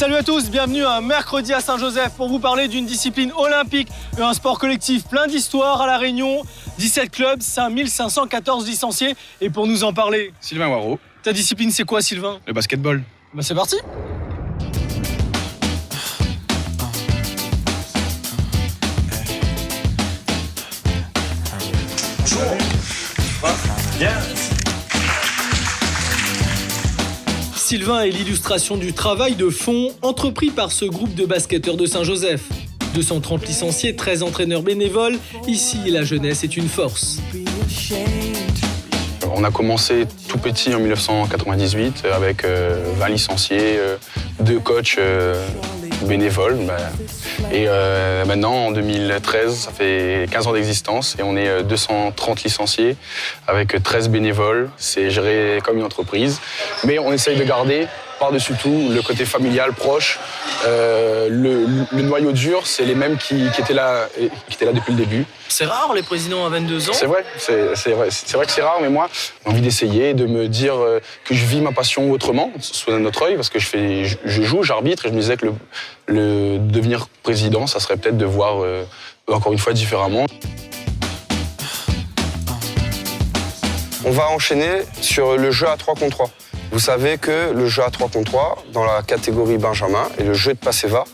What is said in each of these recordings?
Salut à tous, bienvenue un mercredi à Saint-Joseph pour vous parler d'une discipline olympique et un sport collectif plein d'histoire à La Réunion. 17 clubs, 5514 licenciés. Et pour nous en parler, Sylvain Waro. Ta discipline c'est quoi, Sylvain? Le basketball. Bah c'est parti. Bien. Sylvain est l'illustration du travail de fond entrepris par ce groupe de basketteurs de Saint-Joseph. 230 licenciés, 13 entraîneurs bénévoles. Ici, la jeunesse est une force. On a commencé tout petit en 1998 avec 20 licenciés, 2 coachs bénévoles. Et maintenant, en 2013, ça fait 15 ans d'existence et on est 230 licenciés avec 13 bénévoles. C'est géré comme une entreprise. Mais on essaye de garder par-dessus tout le côté familial, proche. Le noyau dur, c'est les mêmes qui étaient là depuis le début. C'est rare, les présidents à 22 ans. C'est vrai que c'est rare, mais moi, j'ai envie d'essayer, de me dire que je vis ma passion autrement, sous un autre œil, parce que je joue, j'arbitre, et je me disais que le devenir président, ça serait peut-être de voir, encore une fois, différemment. On va enchaîner sur le jeu à 3 contre 3. Vous savez que le jeu à 3 contre 3, dans la catégorie Benjamin, et le jeu de Passeva,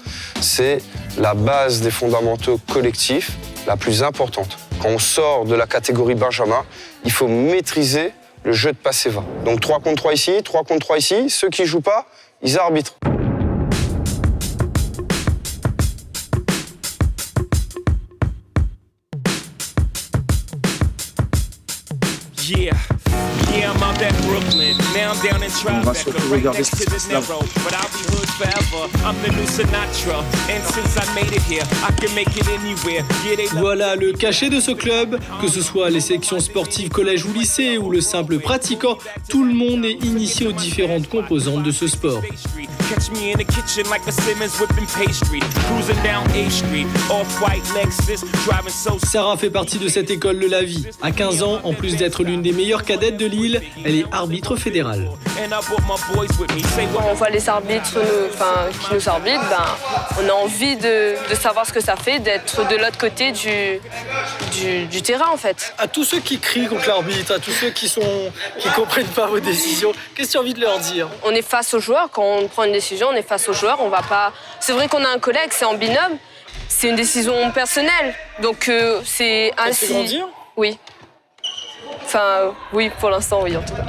c'est la base des fondamentaux collectifs la plus importante. Quand on sort de la catégorie Benjamin, il faut maîtriser le jeu de Passeva. Donc 3 contre 3 ici, 3 contre 3 ici. Ceux qui ne jouent pas, ils arbitrent. Yeah, I'm out at Brooklyn. Now I'm down in Tribeca, right next to the narrow. But I'll be hood forever. I'm the new Sinatra. And since I made it here, I can make it anywhere. Voilà le cachet de ce club. Que ce soit les sections sportives collège ou lycée ou le simple pratiquant, tout le monde est initié aux différentes composantes de ce sport. Catch me in the kitchen like a Simmons whipping pastry. Cruising down A Street, off-white Lexus, driving so... Sarah fait partie de cette école de la vie. À 15 ans, en plus d'être l'une des meilleures cadettes de Lille, elle est arbitre fédérale. Quand on voit les arbitres qui nous arbitrent, on a envie de savoir ce que ça fait d'être de l'autre côté du terrain en fait. À tous ceux qui crient contre l'arbitre, à tous ceux qui comprennent pas vos décisions, qu'est-ce que tu as envie de leur dire? On est face aux joueurs, quand on prend une décision, on est face aux joueurs, on va pas... C'est vrai qu'on a un collègue, c'est en binôme, c'est une décision personnelle, donc c'est ainsi... Ça te fait grandir? Oui. Enfin, oui, pour l'instant, oui, en tout cas.